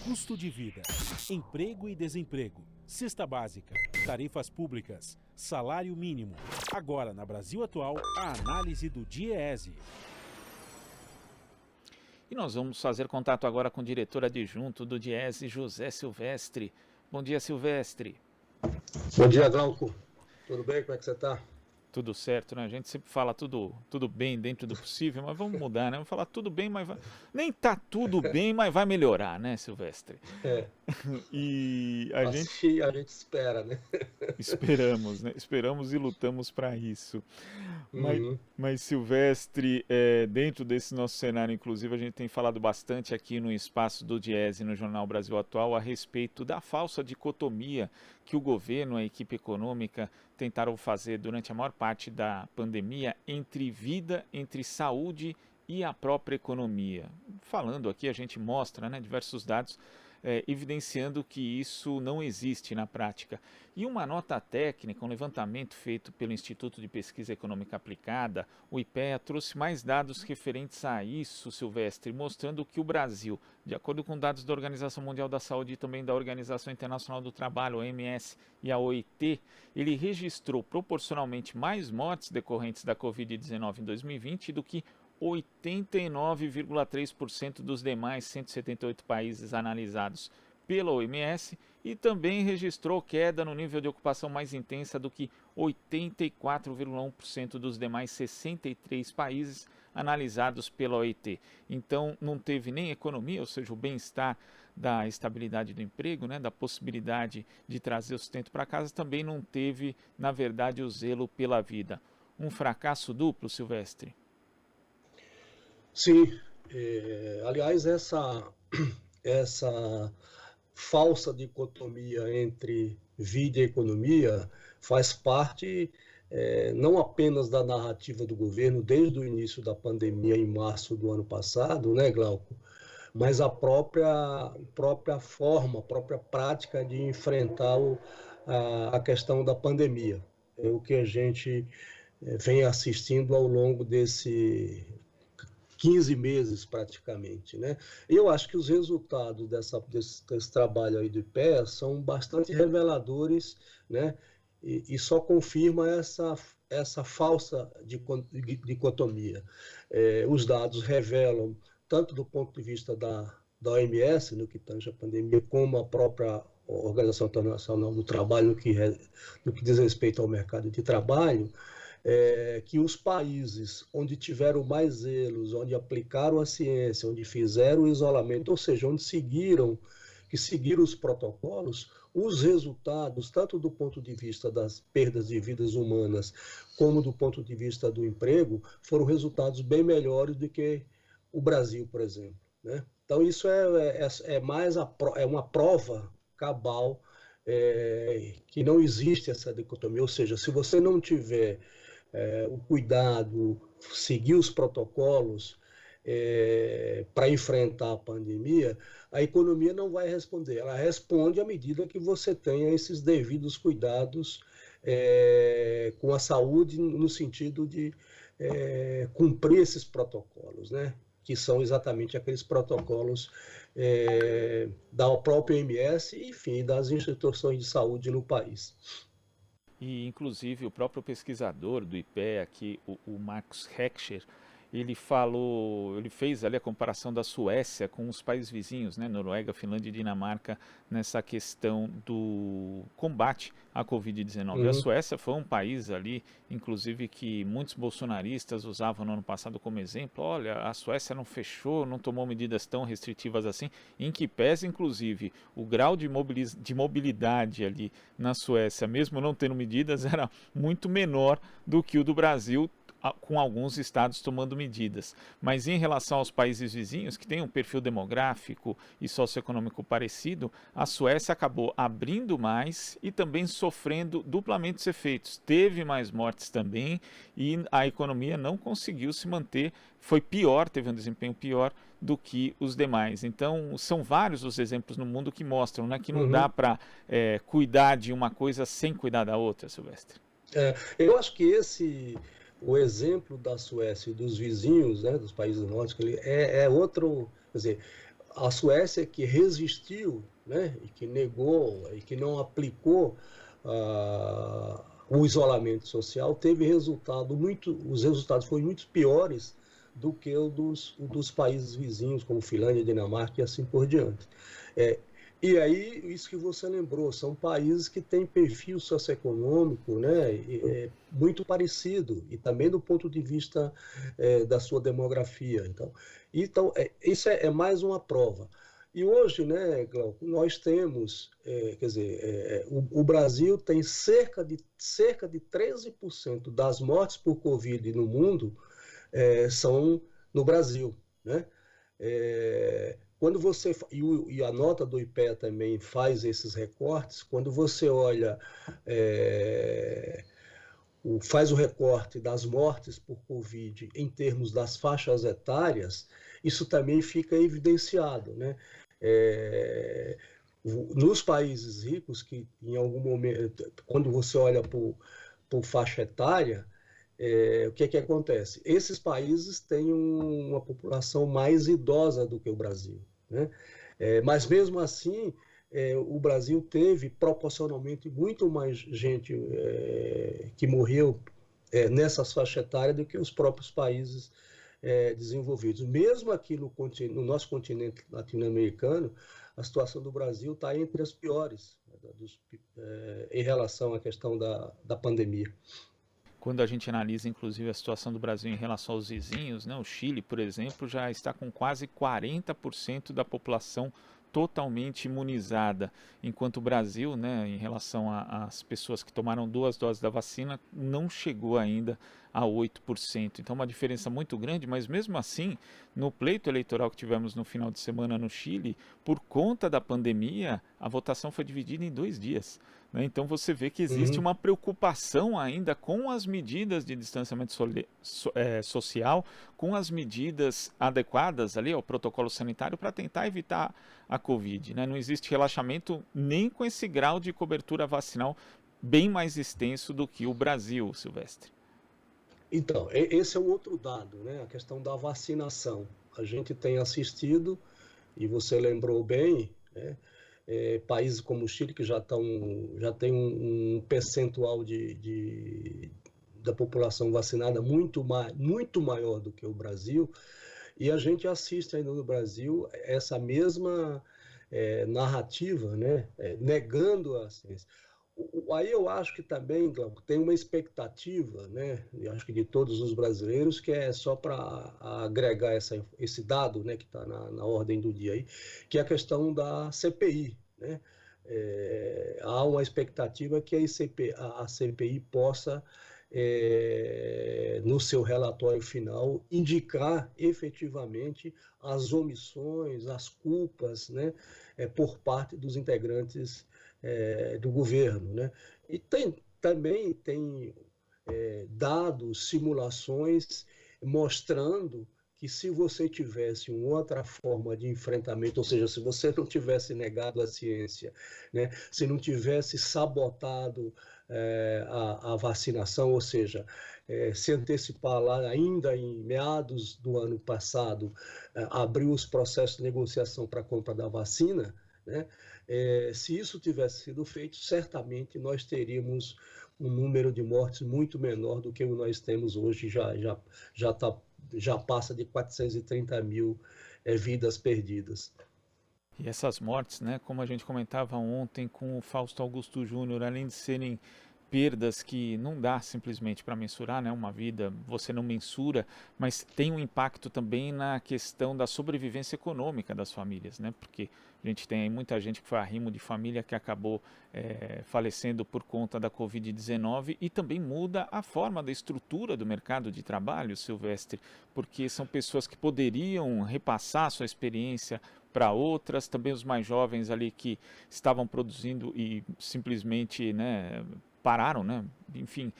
Custo de vida, emprego e desemprego, cesta básica, tarifas públicas, salário mínimo. Agora, na Brasil Atual, a análise do DIEESE. E nós vamos fazer contato agora com o diretor adjunto do DIEESE, José Silvestre. Bom dia, Silvestre. Bom dia, Glauco. Tudo bem? Como é que você está? Tudo certo, né? A gente sempre fala tudo bem dentro do possível, mas vamos mudar, né? Vamos falar tudo bem, mas nem tá tudo bem, mas vai melhorar, né, Silvestre? E a gente espera, né? Esperamos, né? Esperamos e lutamos para isso. Mas Silvestre, dentro desse nosso cenário, inclusive, a gente tem falado bastante aqui no espaço do DIEESE, no Jornal Brasil Atual, a respeito da falsa dicotomia que o governo, a equipe econômica, tentaram fazer durante a maior parte da pandemia entre vida, entre saúde e a própria economia. Falando aqui, a gente mostra, né, diversos dados evidenciando que isso não existe na prática. E uma nota técnica, um levantamento feito pelo Instituto de Pesquisa Econômica Aplicada, o IPEA, trouxe mais dados referentes a isso, Silvestre, mostrando que o Brasil, de acordo com dados da Organização Mundial da Saúde e também da Organização Internacional do Trabalho, a OMS e a OIT, ele registrou proporcionalmente mais mortes decorrentes da Covid-19 em 2020 do que 89,3% dos demais 178 países analisados pela OMS e também registrou queda no nível de ocupação mais intensa do que 84,1% dos demais 63 países analisados pela OIT. Então não teve nem economia, ou seja, o bem-estar da estabilidade do emprego, né, da possibilidade de trazer o sustento para casa, também não teve, na verdade, o zelo pela vida. Um fracasso duplo, Silvestre? Sim, aliás, essa falsa dicotomia entre vida e economia faz parte não apenas da narrativa do governo desde o início da pandemia em março do ano passado, né, Glauco, mas a própria forma, a própria prática de enfrentar a questão da pandemia. É o que a gente vem assistindo ao longo desse 15 meses praticamente, né? Eu acho que os resultados desse trabalho aí do IPEA são bastante reveladores, né? E só confirma essa falsa dicotomia. Os dados revelam, tanto do ponto de vista da OMS, no que tange a pandemia, como a própria Organização Internacional do Trabalho, no que diz respeito ao mercado de trabalho, que os países onde tiveram mais zelos, onde aplicaram a ciência, onde fizeram o isolamento, ou seja, onde seguiram os protocolos, os resultados, tanto do ponto de vista das perdas de vidas humanas, como do ponto de vista do emprego, foram resultados bem melhores do que o Brasil, por exemplo, né? Então isso é uma prova cabal que não existe essa dicotomia, ou seja, se você não tiver o cuidado, seguir os protocolos para enfrentar a pandemia, a economia não vai responder. Ela responde à medida que você tenha esses devidos cuidados com a saúde, no sentido de cumprir esses protocolos, né? Que são exatamente aqueles protocolos da própria OMS e, enfim, das instituições de saúde no país. E, inclusive, o próprio pesquisador do IPEA, aqui, o Marcus Heckscher, ele fez ali a comparação da Suécia com os países vizinhos, né, Noruega, Finlândia e Dinamarca, nessa questão do combate à Covid-19. A Suécia foi um país ali, inclusive, que muitos bolsonaristas usavam no ano passado como exemplo. Olha, a Suécia não fechou, não tomou medidas tão restritivas assim, em que pese, inclusive, o grau de mobilidade ali na Suécia, mesmo não tendo medidas, era muito menor do que o do Brasil, com alguns estados tomando medidas. Mas em relação aos países vizinhos, que têm um perfil demográfico e socioeconômico parecido, a Suécia acabou abrindo mais e também sofrendo duplamente os efeitos. Teve mais mortes também e a economia não conseguiu se manter, foi pior, teve um desempenho pior do que os demais. Então, são vários os exemplos no mundo que mostram, né, que não dá para cuidar de uma coisa sem cuidar da outra, Silvestre. Eu acho que o exemplo da Suécia e dos vizinhos, né, dos países nórdicos, é outro, quer dizer, A Suécia, que resistiu, né, e que negou, e que não aplicou o isolamento social, teve os resultados foram muito piores do que o dos países vizinhos, como Finlândia, Dinamarca e assim por diante. E aí, isso que você lembrou, são países que têm perfil socioeconômico, né, muito parecido, e também do ponto de vista da sua demografia. Então isso é mais uma prova. E hoje, né, Glauco, nós temos, quer dizer, o Brasil tem cerca de 13% das mortes por Covid no mundo são no Brasil, né? Quando você, e a nota do IPEA também faz esses recortes, quando você olha, faz o recorte das mortes por Covid em termos das faixas etárias, isso também fica evidenciado, né? Nos países ricos, que em algum momento, quando você olha por faixa etária, o que acontece? Esses países têm uma população mais idosa do que o Brasil, né? Mas mesmo assim, o Brasil teve proporcionalmente muito mais gente que morreu nessas faixas etárias do que os próprios países desenvolvidos. Mesmo aqui no nosso continente latino-americano, a situação do Brasil está entre as piores, em relação à questão da pandemia. Quando a gente analisa, inclusive, a situação do Brasil em relação aos vizinhos, né, o Chile, por exemplo, já está com quase 40% da população totalmente imunizada, enquanto o Brasil, né, em relação às pessoas que tomaram 2 doses da vacina, não chegou ainda a 8%. Então, uma diferença muito grande, mas mesmo assim, no pleito eleitoral que tivemos no final de semana no Chile, por conta da pandemia, a votação foi dividida em 2 dias. Então você vê que existe uma preocupação ainda com as medidas de distanciamento social, com as medidas adequadas ali ao protocolo sanitário para tentar evitar a Covid, né? Não existe relaxamento nem com esse grau de cobertura vacinal bem mais extenso do que o Brasil, Silvestre. Então, esse é um outro dado, né? A questão da vacinação. A gente tem assistido, e você lembrou bem, né? Países como o Chile, que já tem um percentual da população vacinada muito maior do que o Brasil, e a gente assiste ainda no Brasil essa mesma narrativa, né, negando a ciência. Aí eu acho que também, Glauco, tem uma expectativa, né, eu acho que de todos os brasileiros, que é só para agregar esse dado, né, que está na ordem do dia aí, que é a questão da CPI, né? Há uma expectativa que a CPI possa, no seu relatório final, indicar efetivamente as omissões, as culpas, né, por parte dos integrantes do governo, né? E também tem dados, simulações mostrando que se você tivesse uma outra forma de enfrentamento, ou seja, se você não tivesse negado a ciência, né, se não tivesse sabotado a vacinação, ou seja, se antecipar lá ainda em meados do ano passado, abrir os processos de negociação para a compra da vacina, né, se isso tivesse sido feito, certamente nós teríamos um número de mortes muito menor do que o nós temos hoje, já passa de 430 mil vidas perdidas. E essas mortes, né, como a gente comentava ontem com o Fausto Augusto Júnior, além de serem perdas que não dá simplesmente para mensurar, né? Uma vida você não mensura, mas tem um impacto também na questão da sobrevivência econômica das famílias, né? Porque a gente tem aí muita gente que foi arrimo de família que acabou falecendo por conta da Covid-19 e também muda a forma da estrutura do mercado de trabalho, Silvestre, porque são pessoas que poderiam repassar sua experiência para outras, também os mais jovens ali que estavam produzindo e simplesmente, né, pararam, né? Enfim,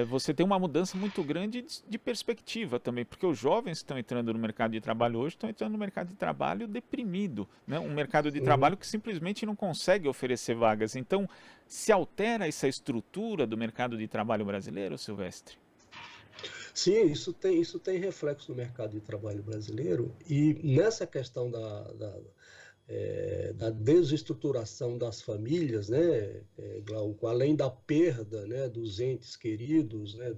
você tem uma mudança muito grande de perspectiva também, porque os jovens que estão entrando no mercado de trabalho hoje estão entrando no mercado de trabalho deprimido, né? Um mercado de trabalho que simplesmente não consegue oferecer vagas. Então, se altera essa estrutura do mercado de trabalho brasileiro, Silvestre? Sim, isso tem reflexo no mercado de trabalho brasileiro e nessa questão da desestruturação das famílias, né, Glauco, além da perda, né, dos entes queridos, né,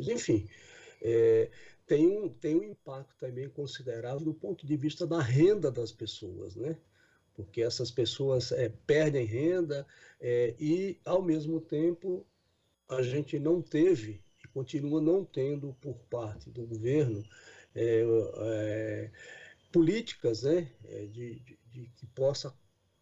enfim, é, tem um impacto também considerável do ponto de vista da renda das pessoas, né? Porque essas pessoas perdem renda e, ao mesmo tempo, a gente não teve e continua não tendo por parte do governo políticas, né, que possa,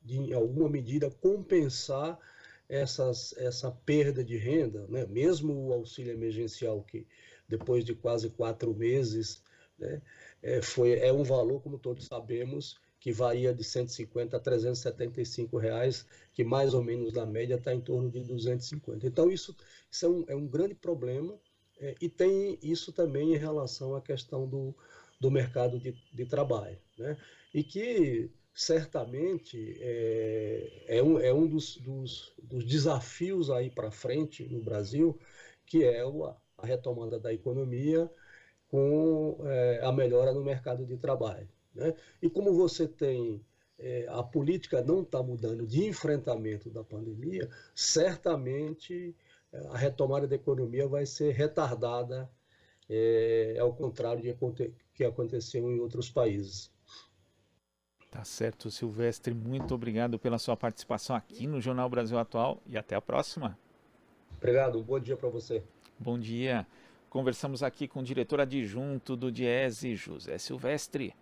em alguma medida, compensar essa perda de renda, né? Mesmo o auxílio emergencial, que depois de quase 4 meses, né, é um valor, como todos sabemos, que varia de 150 a 375 reais, que mais ou menos na média está em torno de 250. Então isso é um grande problema, e tem isso também em relação à questão do mercado de trabalho, né? E que certamente é um dos desafios aí para frente no Brasil, que é a retomada da economia com a melhora no mercado de trabalho, né? E como você tem a política não está mudando de enfrentamento da pandemia, certamente a retomada da economia vai ser retardada, ao contrário de que aconteceu em outros países. Tá certo, Silvestre, muito obrigado pela sua participação aqui no Jornal Brasil Atual e até a próxima. Obrigado, um bom dia para você. Bom dia. Conversamos aqui com o diretor adjunto do DIEESE, José Silvestre.